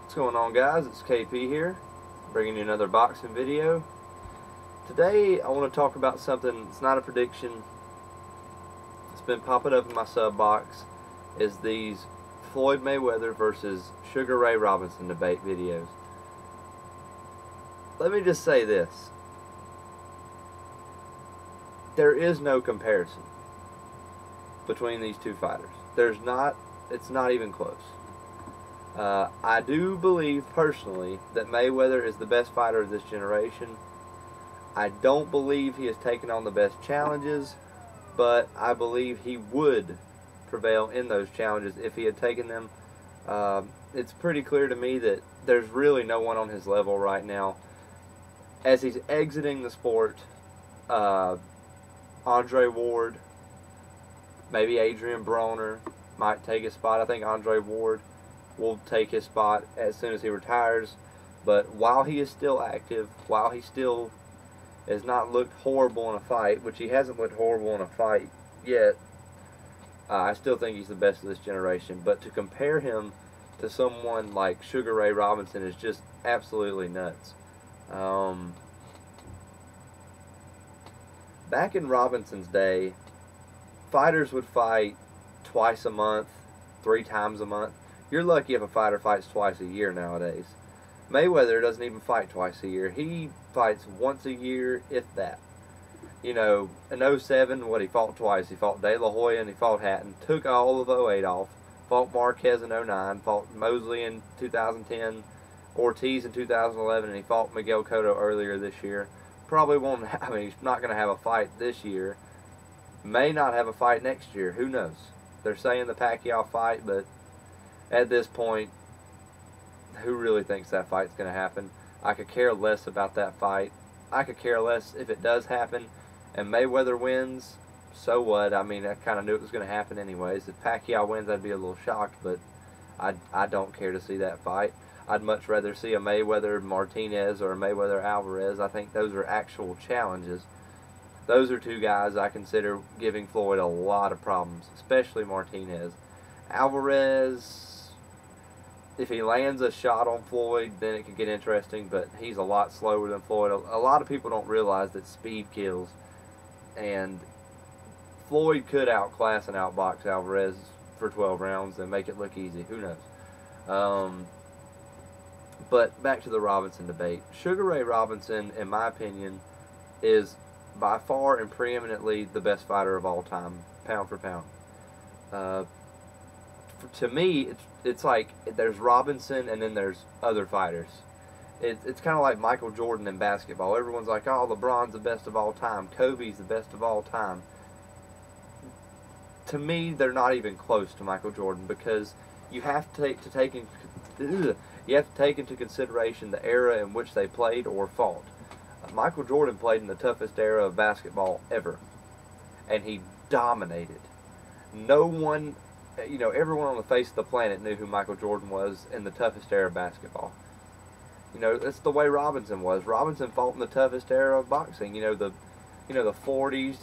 What's going on, guys? It's KP here, bringing you another boxing video. Today I want to talk about something. It's not a prediction. It's been popping up in my sub box. Is these Floyd Mayweather versus Sugar Ray Robinson debate videos. Let me just say this. There is no comparison between these two fighters. There's not. It's not even close. I do believe personally that Mayweather is the best fighter of this generation. I don't believe he has taken on the best challenges, but I believe he would prevail in those challenges if he had taken them. It's pretty clear to me that there's really no one on his level right now. As he's exiting the sport, Andre Ward, maybe Adrian Broner might take his spot. I think Andre Ward will take his spot as soon as he retires. But while he is still active, while he still has not looked horrible in a fight, which he hasn't looked horrible in a fight yet, I still think he's the best of this generation. But to compare him to someone like Sugar Ray Robinson is just absolutely nuts. Back in Robinson's day, fighters would fight twice a month, 3 times a month. You're lucky if a fighter fights twice a year nowadays. Mayweather doesn't even fight twice a year. He fights once a year, if that. You know, in 07, he fought twice. He fought De La Hoya and he fought Hatton. Took all of 08 off. Fought Marquez in 09. Fought Mosley in 2010. Ortiz in 2011. And he fought Miguel Cotto earlier this year. Probably won't, he's not going to have a fight this year. May not have a fight next year. Who knows? They're saying the Pacquiao fight, but at this point, who really thinks that fight's going to happen? I could care less about that fight. I could care less if it does happen and Mayweather wins. So what? I mean, I kind of knew it was going to happen anyways. If Pacquiao wins, I'd be a little shocked, but I don't care to see that fight. I'd much rather see a Mayweather-Martinez or a Mayweather-Alvarez. I think those are actual challenges. Those are two guys I consider giving Floyd a lot of problems, especially Martinez. Alvarez, if he lands a shot on Floyd, then it could get interesting, but he's a lot slower than Floyd. A lot of people don't realize that speed kills, and Floyd could outclass and outbox Alvarez for 12 rounds and make it look easy. Who knows? But back to the Robinson debate. Sugar Ray Robinson, in my opinion, is by far and preeminently the best fighter of all time, pound for pound. To me, it's like there's Robinson and then there's other fighters. It's kind of like Michael Jordan in basketball. Everyone's like, oh, LeBron's the best of all time. Kobe's the best of all time. To me, they're not even close to Michael Jordan because you have to take into consideration the era in which they played or fought. Michael Jordan played in the toughest era of basketball ever, and he dominated. No one, everyone on the face of the planet knew who Michael Jordan was in the toughest era of basketball. That's the way Robinson was. Robinson fought in the toughest era of boxing. The 40s,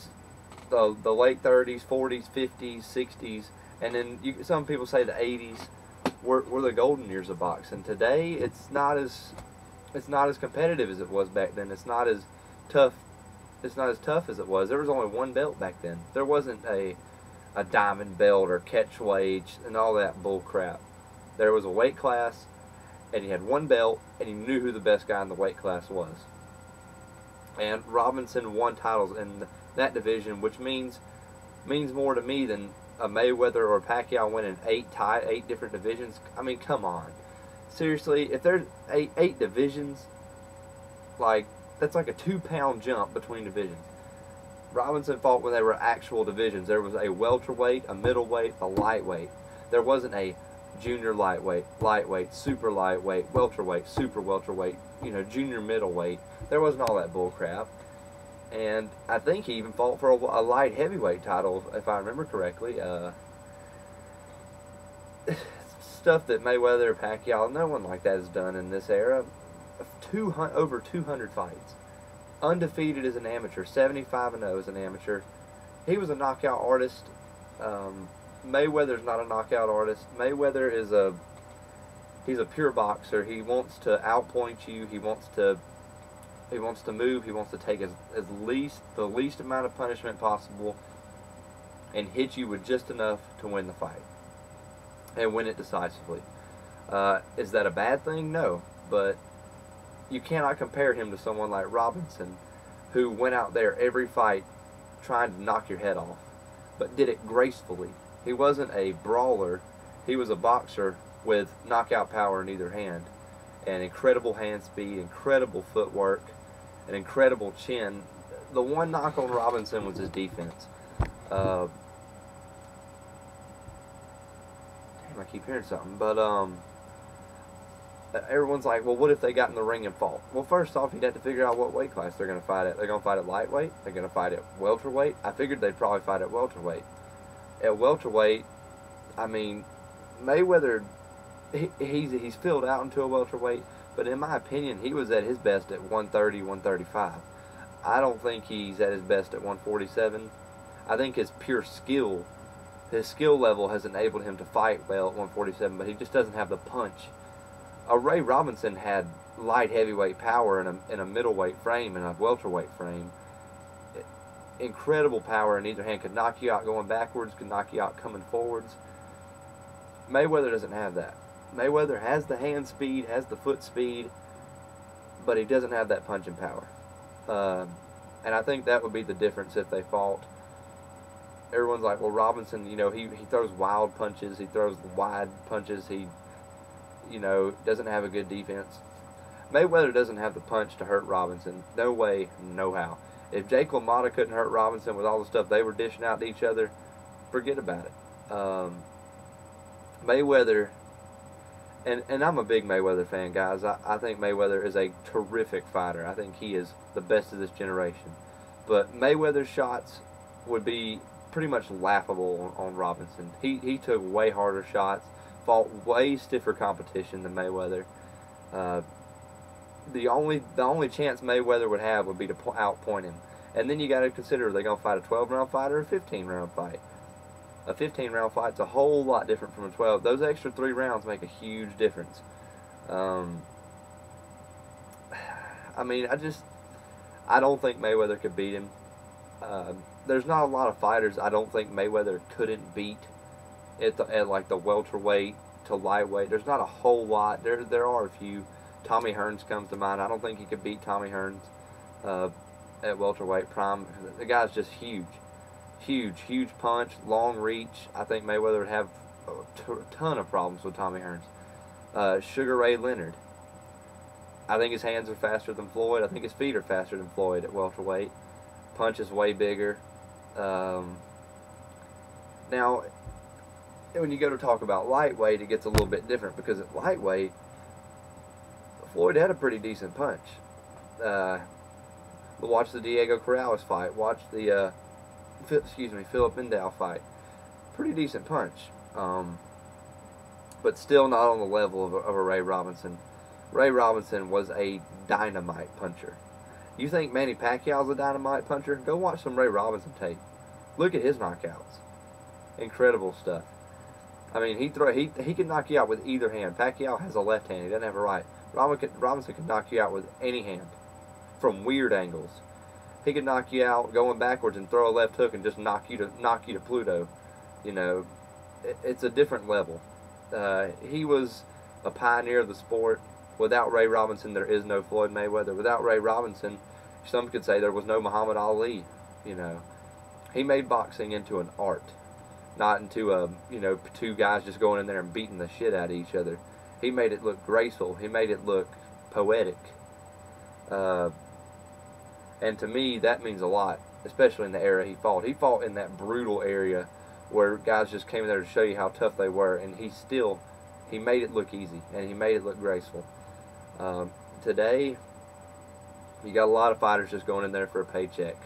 the late 30s, 40s, 50s, 60s, and then some people say the 80s were the golden years of boxing. Today, it's not as competitive as it was back then. It's not as tough as it was. There was only one belt back then. There wasn't a diamond belt or catch weight and all that bull crap. There was a weight class, and you had one belt, and you knew who the best guy in the weight class was. And Robinson won titles in that division, which means more to me than a Mayweather or a Pacquiao winning 8 different divisions. I mean, come on. Seriously, if there's eight divisions, that's like a 2-pound jump between divisions. Robinson fought when they were actual divisions. There was a welterweight, a middleweight, a lightweight. There wasn't a junior lightweight, super lightweight, welterweight, super welterweight, junior middleweight. There wasn't all that bull crap. And I think he even fought for a light heavyweight title, if I remember correctly. Stuff that Mayweather, Pacquiao, no one like that has done in this era. Over 200 fights. Undefeated as an amateur, 75-0 as an amateur. He was a knockout artist. Mayweather's not a knockout artist. Mayweather is He's a pure boxer. He wants to outpoint you. He wants to move. He wants to take the least amount of punishment possible and hit you with just enough to win the fight and win it decisively. Is that a bad thing? No, but you cannot compare him to someone like Robinson, who went out there every fight trying to knock your head off, but did it gracefully. He wasn't a brawler. He was a boxer with knockout power in either hand, and incredible hand speed, incredible footwork, an incredible chin. The one knock on Robinson was his defense. Damn, I keep hearing something, but everyone's like, well, what if they got in the ring and fought? Well, first off, you'd have to figure out what weight class they're going to fight at. They're going to fight at lightweight. They're going to fight at welterweight. I figured they'd probably fight at welterweight. At welterweight, I mean, Mayweather, he's filled out into a welterweight, but in my opinion, he was at his best at 130, 135. I don't think he's at his best at 147. I think his skill level has enabled him to fight well at 147, but he just doesn't have the punch. Ray Robinson had light heavyweight power in a middleweight frame and a welterweight frame. Incredible power in either hand. Could knock you out going backwards, could knock you out coming forwards. Mayweather doesn't have that. Mayweather has the hand speed, has the foot speed, but he doesn't have that punching power. And I think that would be the difference if they fought. Everyone's like, well, Robinson, you know, he throws wild punches, he throws wide punches, he, you know, doesn't have a good defense. Mayweather doesn't have the punch to hurt Robinson. No way, no how. If Jake LaMotta couldn't hurt Robinson with all the stuff they were dishing out to each other, forget about it. Mayweather, and I'm a big Mayweather fan, guys. I think Mayweather is a terrific fighter. I think he is the best of this generation. But Mayweather's shots would be pretty much laughable on Robinson. He took way harder shots, fought way stiffer competition than Mayweather. The only chance Mayweather would have would be to outpoint him. And then you got to consider, are they going to fight a 12-round fight or a 15-round fight? A 15-round fight's a whole lot different from a 12. Those extra 3 rounds make a huge difference. I mean, I don't think Mayweather could beat him. There's not a lot of fighters I don't think Mayweather couldn't beat at like the welterweight to lightweight. There's not a whole lot. There are a few. Tommy Hearns comes to mind. I don't think he could beat Tommy Hearns at welterweight prime. The guy's just huge. Huge punch, long reach. I think Mayweather would have a ton of problems with Tommy Hearns. Sugar Ray Leonard. I think his hands are faster than Floyd. I think his feet are faster than Floyd at welterweight. Punch is way bigger. Now, when you go to talk about lightweight, it gets a little bit different because at lightweight, Floyd had a pretty decent punch. Watch the Diego Corrales fight. Watch the Philip Mendel fight. Pretty decent punch, but still not on the level of a Ray Robinson. Ray Robinson was a dynamite puncher. You think Manny Pacquiao's a dynamite puncher? Go watch some Ray Robinson tape. Look at his knockouts. Incredible stuff. I mean, he can knock you out with either hand. Pacquiao has a left hand. He doesn't have a right. Robinson can knock you out with any hand from weird angles. He could knock you out going backwards and throw a left hook and just knock you to Pluto. You know, it's a different level. He was a pioneer of the sport. Without Ray Robinson, there is no Floyd Mayweather. Without Ray Robinson, some could say there was no Muhammad Ali. You know, he made boxing into an art, not into two guys just going in there and beating the shit out of each other. He made it look graceful. He made it look poetic. And to me, that means a lot, especially in the era he fought. He fought in that brutal area where guys just came in there to show you how tough they were, and he made it look easy, and he made it look graceful. Today, you got a lot of fighters just going in there for a paycheck.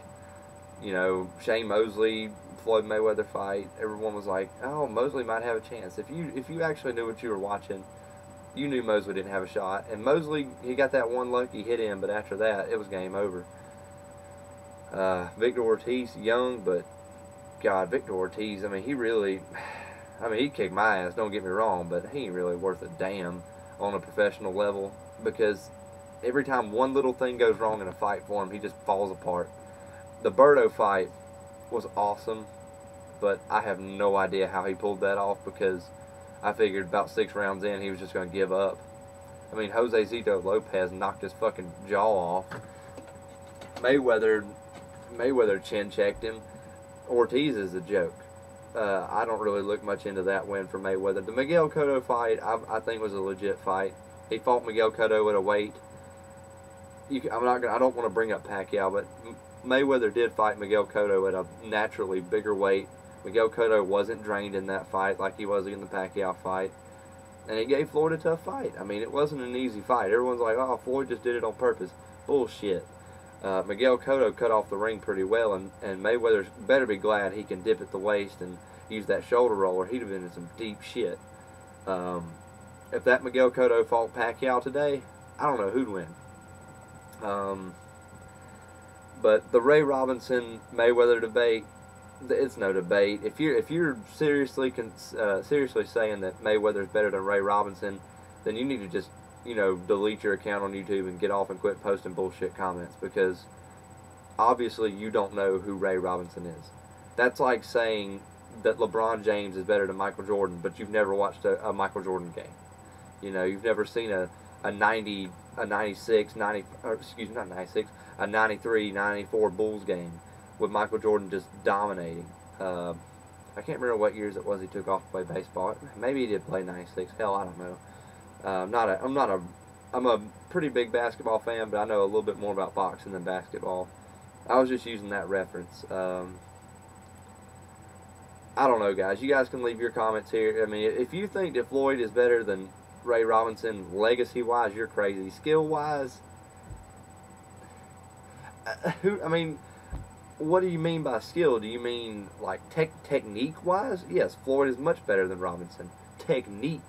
You know, Shane Mosley, Floyd Mayweather fight, everyone was like, oh, Mosley might have a chance. If you actually knew what you were watching, you knew Mosley didn't have a shot. And Mosley, he got that one lucky hit in, but after that, it was game over. Victor Ortiz, young, but God, Victor Ortiz, I mean, he kicked my ass, don't get me wrong, but he ain't really worth a damn. on a professional level, because every time one little thing goes wrong in a fight for him, he just falls apart. The Berto fight was awesome, but I have no idea how he pulled that off, because I figured about 6 rounds in he was just going to give up. I mean, Jose Zito Lopez knocked his fucking jaw off. Mayweather chin checked him. Ortiz is a joke. I don't really look much into that win for Mayweather. The Miguel Cotto fight, I think, was a legit fight. He fought Miguel Cotto at a weight. I don't want to bring up Pacquiao, but Mayweather did fight Miguel Cotto at a naturally bigger weight. Miguel Cotto wasn't drained in that fight like he was in the Pacquiao fight. And he gave Floyd a tough fight. I mean, it wasn't an easy fight. Everyone's like, oh, Floyd just did it on purpose. Bullshit. Miguel Cotto cut off the ring pretty well, and Mayweather better be glad he can dip at the waist and use that shoulder roller. He'd have been in some deep shit. If that Miguel Cotto fought Pacquiao today, I don't know who'd win. But the Ray Robinson Mayweather debate, it's no debate. If you're seriously saying that Mayweather's better than Ray Robinson, then you need to just, delete your account on YouTube and get off and quit posting bullshit comments, because obviously you don't know who Ray Robinson is. That's like saying that LeBron James is better than Michael Jordan, but you've never watched a Michael Jordan game. You've never seen a 93, 94 Bulls game with Michael Jordan just dominating. I can't remember what years it was he took off to play baseball. Maybe he did play 96. Hell, I don't know. I'm a pretty big basketball fan, but I know a little bit more about boxing than basketball. I was just using that reference. I don't know, guys. You guys can leave your comments here. I mean, if you think that Floyd is better than Ray Robinson legacy-wise, you're crazy. Skill-wise, what do you mean by skill? Do you mean like technique-wise? Yes, Floyd is much better than Robinson. Technique.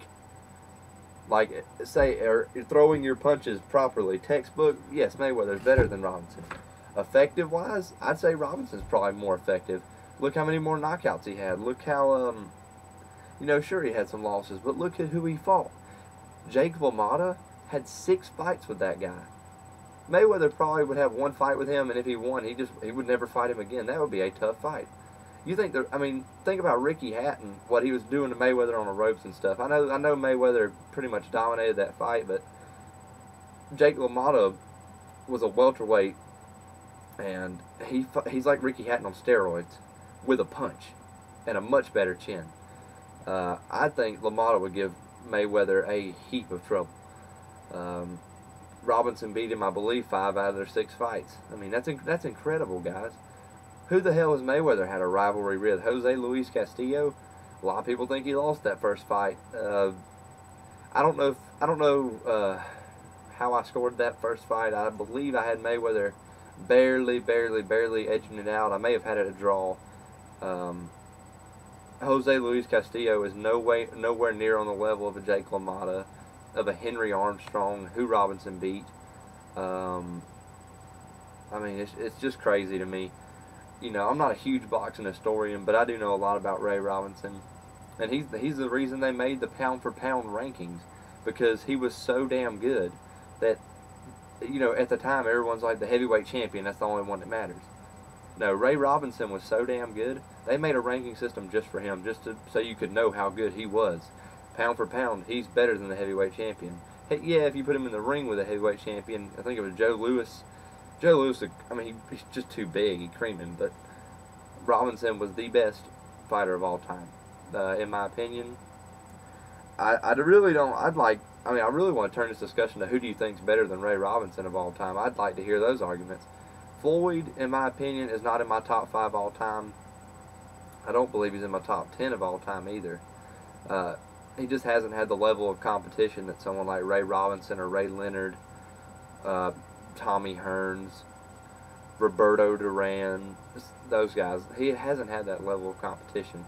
Like, say, or throwing your punches properly. Textbook, yes, Mayweather's better than Robinson. Effective-wise, I'd say Robinson's probably more effective. Look how many more knockouts he had. Look how, sure he had some losses, but look at who he fought. Jake LaMotta had 6 fights with that guy. Mayweather probably would have 1 fight with him, and if he won, he would never fight him again. That would be a tough fight. You think think about Ricky Hatton, what he was doing to Mayweather on the ropes and stuff. I know Mayweather pretty much dominated that fight, but Jake LaMotta was a welterweight, and he's like Ricky Hatton on steroids, with a punch and a much better chin. I think LaMotta would give Mayweather a heap of trouble. Robinson beat him, I believe, 5 out of their 6 fights. I mean, that's incredible, guys. Who the hell has Mayweather had a rivalry with? Jose Luis Castillo? A lot of people think he lost that first fight. I don't know how I scored that first fight. I believe I had Mayweather barely edging it out. I may have had it a draw. Jose Luis Castillo is nowhere near on the level of a Jake LaMotta, of a Henry Armstrong, who Robinson beat. It's just crazy to me. I'm not a huge boxing historian, but I do know a lot about Ray Robinson. And he's the reason they made the pound-for-pound rankings, because he was so damn good that, at the time, everyone's like the heavyweight champion, that's the only one that matters. No, Ray Robinson was so damn good, they made a ranking system just for him, so you could know how good he was. Pound for pound, he's better than the heavyweight champion. Hey, yeah, if you put him in the ring with a heavyweight champion, I think it was Joe Louis. Joe Louis, he's just too big, he creamed him, but Robinson was the best fighter of all time, in my opinion. I really want to turn this discussion to who do you think's better than Ray Robinson of all time. I'd like to hear those arguments. Floyd, in my opinion, is not in my top 5 all time. I don't believe he's in my top 10 of all time either. He just hasn't had the level of competition that someone like Ray Robinson or Ray Leonard, Tommy Hearns, Roberto Duran, those guys. He hasn't had that level of competition.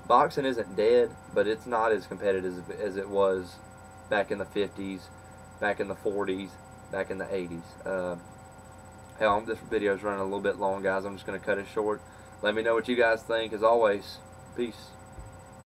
Boxing isn't dead, but it's not as competitive as it was back in the 50s, back in the 40s, back in the 80s. Hell, this video's running a little bit long, guys. I'm just going to cut it short. Let me know what you guys think. As always, peace.